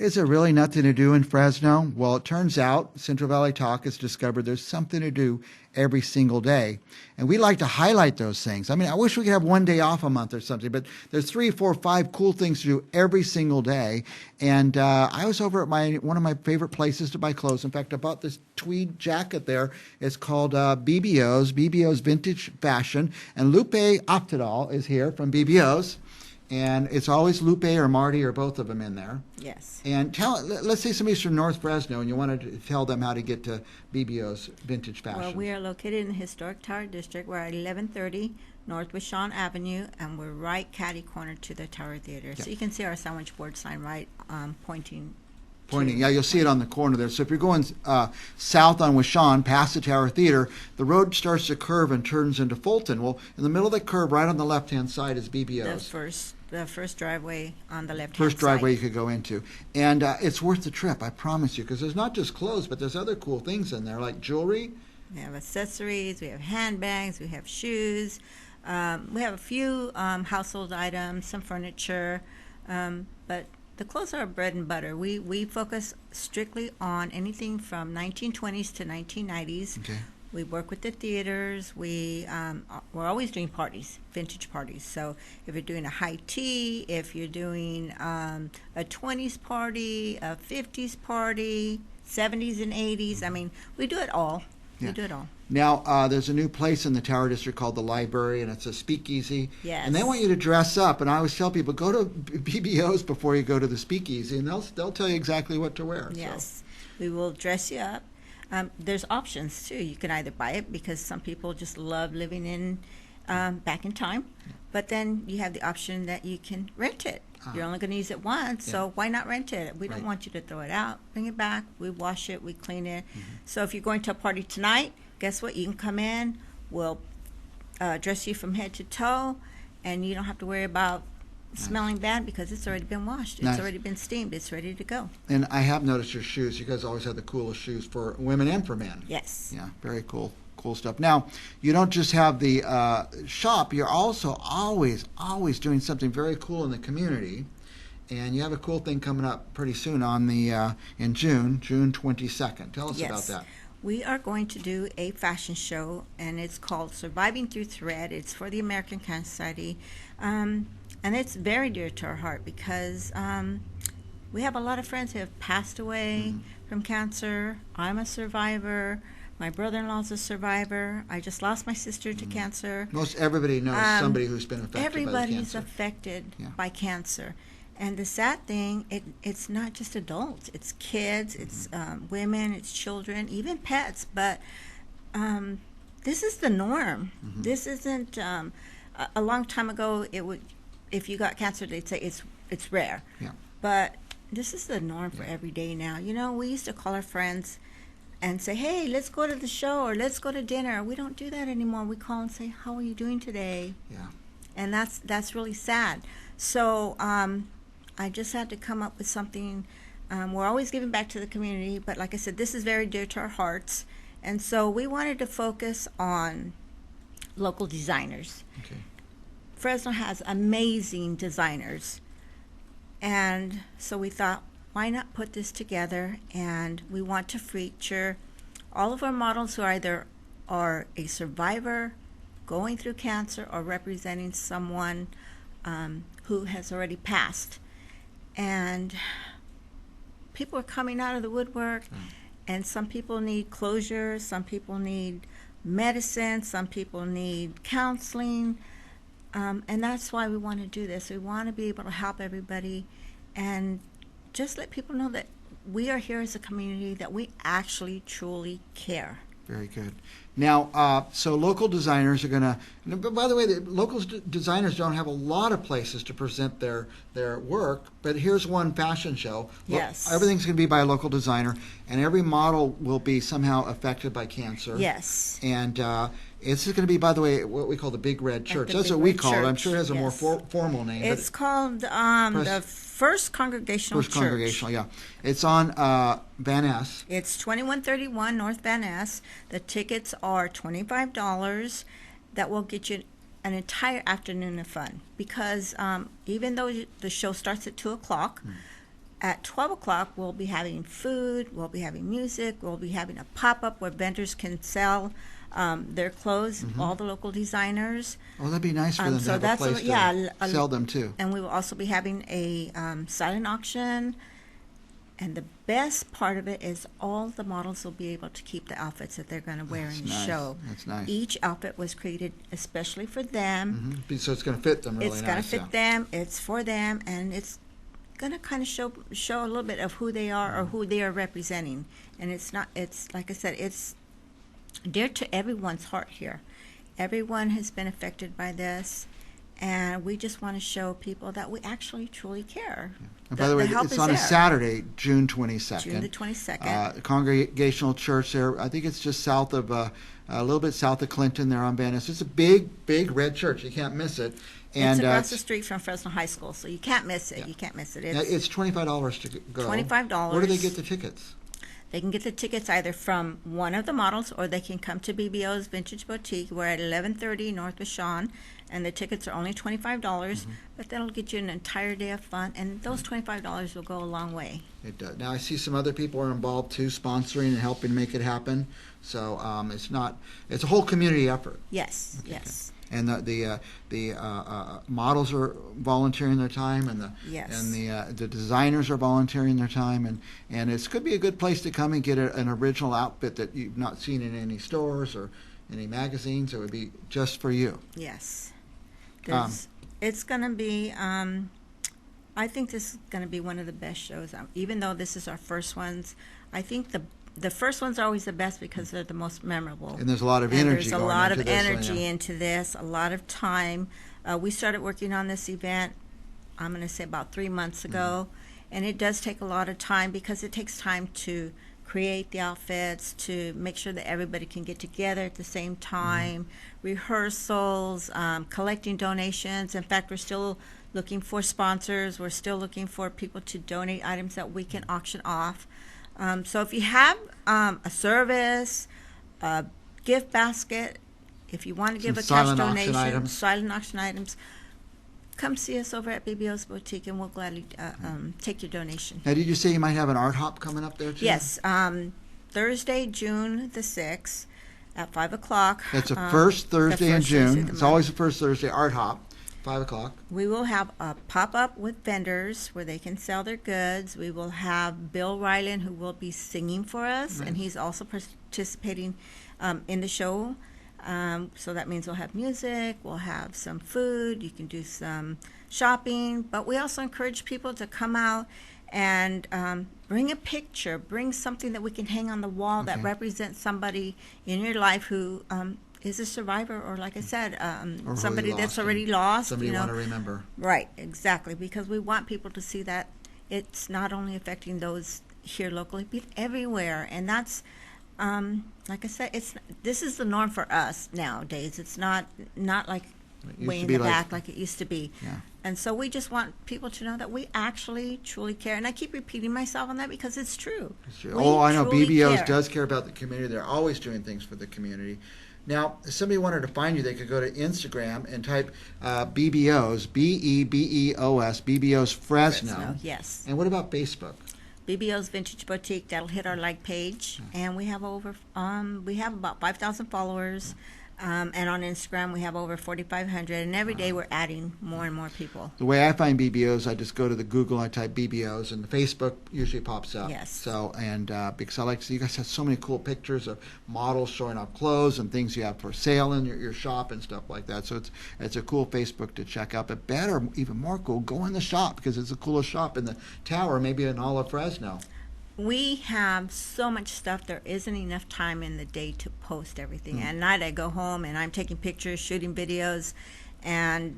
Is there really nothing to do in Fresno? Well, it turns out Central Valley Talk has discovered there's something to do every single day. And we like to highlight those things. I mean, I wish we could have one day off a month or something, but there's 3, 4, 5 cool things to do every single day. And I was over at one of my favorite places to buy clothes. In fact, I bought this tweed jacket there. It's called BBO's Vintage Fashion. And Lupe Optidal is here from BBO's. And it's always Lupe or Marty or both of them in there. Yes. And let's say somebody's from North Fresno and you want to tell them how to get to BBO's Vintage Fashion. Well, we are located in the Historic Tower District. We're at 1130 North Vashon Avenue, and we're right catty corner to the Tower Theater. Yeah. So you can see our sandwich board sign right pointing. Yeah, you'll see it on the corner there. So if you're going south on Vashon, past the Tower Theater, the road starts to curve and turns into Fulton. Well, in the middle of the curve, right on the left-hand side is BBO's. The first driveway on the left-hand side. First driveway you could go into. And it's worth the trip, I promise you, because there's not just clothes, but there's other cool things in there, like jewelry. We have accessories, we have handbags, we have shoes. We have a few household items, some furniture, but the clothes are our bread and butter. We focus strictly on anything from 1920s to 1990s. Okay. We work with the theaters. We're always doing parties, vintage parties. So if you're doing a high tea, if you're doing a 20s party, a 50s party, 70s and 80s, I mean, we do it all. Yeah. We do it all. Now, there's a new place in the Tower District called the Library, and it's a speakeasy. Yes. And they want you to dress up. And I always tell people, go to BBO's before you go to the speakeasy, and they'll tell you exactly what to wear. Yes. So. We will dress you up. There's options, too. You can either buy it because some people just love living in back in time. But then you have the option that you can rent it. You're only going to use it once, so why not rent it? We don't want you to throw it out. Bring it back. We wash it. We clean it. Mm-hmm. So if you're going to a party tonight, guess what? You can come in. We'll dress you from head to toe, and you don't have to worry about smelling bad because it's already been washed. It's already been steamed. It's ready to go. And I have noticed your shoes. You guys always have the coolest shoes for women and for men. Yes. Yeah, very cool stuff. Now, you don't just have the shop. You're also always doing something very cool in the community. And you have a cool thing coming up pretty soon on the in June 22nd. Tell us about that. We are going to do a fashion show, and it's called Surviving Through Thread. It's for the American Cancer Society. And it's very dear to our heart because we have a lot of friends who have passed away from cancer. I'm a survivor. My brother-in-law's a survivor. I just lost my sister to cancer. Most everybody knows somebody who's been affected by cancer. Everybody's affected by cancer. And the sad thing, it's not just adults. It's kids, it's women, it's children, even pets. But this is the norm. This isn't a long time ago, it would, if you got cancer, they'd say it's rare. Yeah. But this is the norm for every day now. You know, we used to call our friends and say, hey, let's go to the show or let's go to dinner. We don't do that anymore. We call and say, how are you doing today? Yeah. And that's really sad. So I just had to come up with something. We're always giving back to the community, but like I said, this is very dear to our hearts. And so we wanted to focus on local designers. Okay. Fresno has amazing designers. And so we thought, why not put this together? And we want to feature all of our models who either are a survivor, going through cancer, or representing someone who has already passed. And people are coming out of the woodwork, and some people need closure, some people need medicine, some people need counseling, and that's why we want to do this. We want to be able to help everybody and just let people know that we are here as a community, that we actually truly care. Very good. Now, so local designers are going to, by the way, the local designers don't have a lot of places to present their work, but here's one fashion show. Yes. Everything's going to be by a local designer, and every model will be somehow affected by cancer. Yes. And it's going to be, by the way, what we call the Big Red Church. That's what we call it. I'm sure it has a more formal name. It's called the First Congregational Church. First Congregational, yeah. It's on Van Ness. It's 2131 North Van Ness. The tickets are $25. That will get you an entire afternoon of fun because even though the show starts at 2 o'clock, at 12 o'clock, we'll be having food, we'll be having music, we'll be having a pop-up where vendors can sell their clothes, all the local designers. Oh, that'd be nice for them to So have a that's place to sell them too. And we will also be having a silent auction. And the best part of it is all the models will be able to keep the outfits that they're going to wear in the show. That's nice. Each outfit was created especially for them. So it's going to fit them really nice. It's going to fit them. It's for them, and it's going to kind of show a little bit of who they are or who they are representing. And it's like I said, it's dear to everyone's heart here. Everyone has been affected by this. And we just want to show people that we actually truly care. And by the way, it's on a Saturday, June 22nd. June the 22nd. Congregational Church there. I think it's just south of, a little bit south of Clinton there on Venice. It's a big red church. You can't miss it. And it's across the street from Fresno High School, so you can't miss it. Yeah. You can't miss it. It's $25 to go. $25. Where do they get the tickets? They can get the tickets either from one of the models, or they can come to BBO's Vintage Boutique. We're at 1130 North Vashon, and the tickets are only $25, but that'll get you an entire day of fun, and those $25 will go a long way. It does. Now, I see some other people are involved, too, sponsoring and helping make it happen. So it's a whole community effort. Yes, okay. Yes. And the models are volunteering their time, and the designers are volunteering their time, and it could be a good place to come and get an original outfit that you've not seen in any stores or any magazines. It would be just for you. Yes, it's going to be. I think this is going to be one of the best shows. Even though this is our first ones, I think the first ones are always the best because they're the most memorable. And there's a lot of energy. There's a lot of energy into this, a lot of time. We started working on this event, I'm going to say about 3 months ago, and it does take a lot of time because it takes time to create the outfits, to make sure that everybody can get together at the same time, rehearsals, collecting donations. In fact, we're still looking for sponsors. We're still looking for people to donate items that we can auction off. So if you have a service, a gift basket, if you want to give a cash donation, silent auction items, come see us over at BBO's Boutique, and we'll gladly take your donation. Now, did you say you might have an art hop coming up there, too? Yes. Thursday, June the 6th at 5 o'clock. That's the first Thursday in June. It's always the first Thursday, art hop. 5 o'clock. We will have a pop-up with vendors where they can sell their goods. We will have Bill Ryland, who will be singing for us, and he's also participating in the show. So that means we'll have music, we'll have some food, you can do some shopping, but we also encourage people to come out and bring a picture, bring something that we can hang on the wall that represents somebody in your life who is a survivor, or like I said, somebody that's already lost. Somebody you want to remember. Right, exactly, because we want people to see that it's not only affecting those here locally, but everywhere. And that's, like I said, this is the norm for us nowadays. It's not like way in the back like it used to be. Yeah. And so we just want people to know that we actually truly care. And I keep repeating myself on that because it's true. It's true. I know BBOs does care about the community. They're always doing things for the community. Now, if somebody wanted to find you, they could go to Instagram and type BBOs, BEBEOS, BBOs Fresno. Yes. And what about Facebook? BBO's Vintage Boutique. That'll hit our like page, and we have about 5,000 followers. And on Instagram, we have over 4,500, and every day we're adding more and more people. The way I find BBOs, I just go to the Google, I type BBOs, and the Facebook usually pops up. Yes. So, and because I like to see, you guys have so many cool pictures of models showing off clothes and things you have for sale in your shop and stuff like that. So it's a cool Facebook to check out. But better, even more cool, go in the shop, because it's the coolest shop in the tower, maybe in all of Fresno. We have so much stuff, there isn't enough time in the day to post everything. At night I go home and I'm taking pictures, shooting videos, and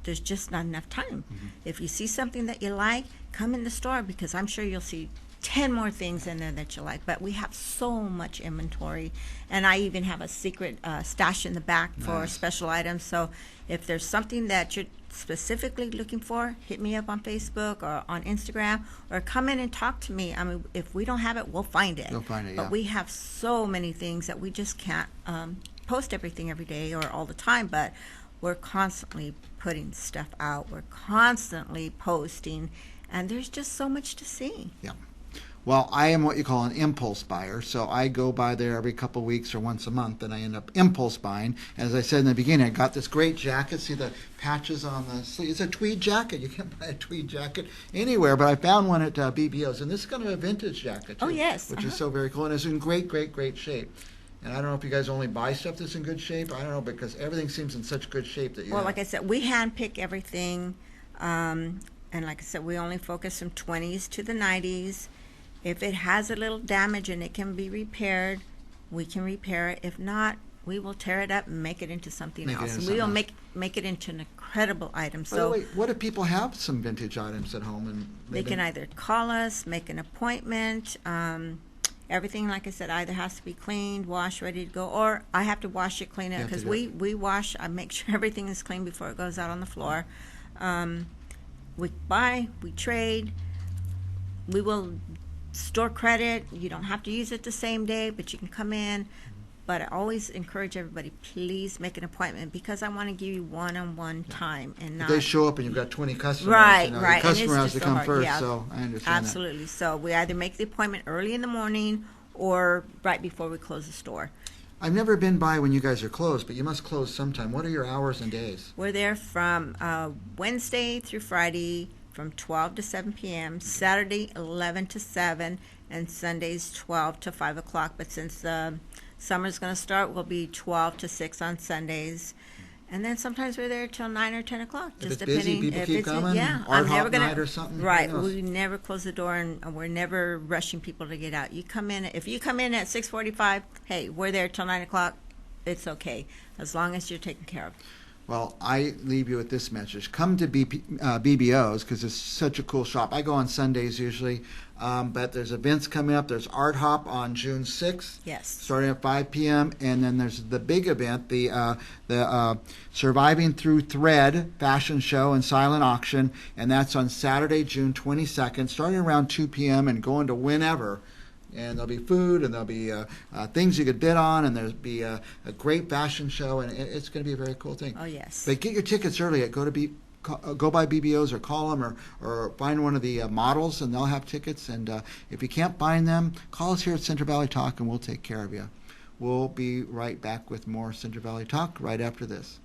there's just not enough time. If you see something that you like, come in the store, because I'm sure you'll see 10 more things in there that you like. But we have so much inventory, and I even have a secret stash in the back for special items. So if there's something that you're specifically looking for, hit me up on Facebook or on Instagram, or come in and talk to me. I mean, if we don't have it, we'll find it. You'll find it, But we have so many things that we just can't post everything every day or all the time, but we're constantly putting stuff out. We're constantly posting, And there's just so much to see. Yeah. Well, I am what you call an impulse buyer, so I go by there every couple of weeks or once a month, and I end up impulse buying. As I said in the beginning, I got this great jacket. See the patches on the sleeve? It's a tweed jacket. You can't buy a tweed jacket anywhere, but I found one at BBO's, and this is kind of a vintage jacket, too. Oh, yes. Which is so very cool, and it's in great, great, great shape. And I don't know if you guys only buy stuff that's in good shape. I don't know, because everything seems in such good shape that you Well, have. like I said, we handpick everything. And like I said, we only focus from 20s to the 90s. If it has a little damage and it can be repaired, we can repair it. If not, we will tear it up and make it into something Make it else. into We will something make it into an incredible item. By the So way, what if people have some vintage items at home? And they can either call us, make an appointment. Everything, like I said, either has to be cleaned, washed, ready to go, or I have to wash it, clean it, have to because do it. we wash. I make sure everything is clean before it goes out on the floor. We buy, we trade, we will store credit. You don't have to use it the same day, but you can come in. But I always encourage everybody, please make an appointment, because I want to give you one-on-one time and If not. they show up and you've got 20 customers, Right, the right. And customer it's has to just so come hard. first, Yeah. so I understand Absolutely. So we either make the appointment early in the morning or right before we close the store. that. I've never been by when you guys are closed, but you must close sometime. What are your hours and days? We're there from Wednesday through Friday from 12 to 7 p.m., Saturday 11 to 7, and Sundays 12 to 5 o'clock. But since the summer's going to start, we'll be 12 to 6 on Sundays. And then sometimes we're there till 9 or 10 o'clock, If just it's busy, depending. people if keep it's coming? Yeah, Art I'm never hop gonna. night or something? Who Right, knows? we never close the door, and we're never rushing people to get out. You come in. If you come in at 6:45, hey, we're there till 9 o'clock. It's okay, as long as you're taken care of. Well, I leave you with this message. Come to BBO's, because it's such a cool shop. I go on Sundays usually, but there's events coming up. There's Art Hop on June 6th. Yes. Starting at 5 p.m. And then there's the big event, the Surviving Through Thread Fashion Show and Silent Auction, and that's on Saturday, June 22nd, starting around 2 p.m. and going to whenever. And there'll be food, and there'll be things you could bid on, and there'll be a great fashion show, and it's going to be a very cool thing. Oh yes. But get your tickets early. Go by BBO's or call them, or find one of the models, and they'll have tickets. And if you can't find them, call us here at Central Valley Talk, and we'll take care of you. We'll be right back with more Central Valley Talk right after this.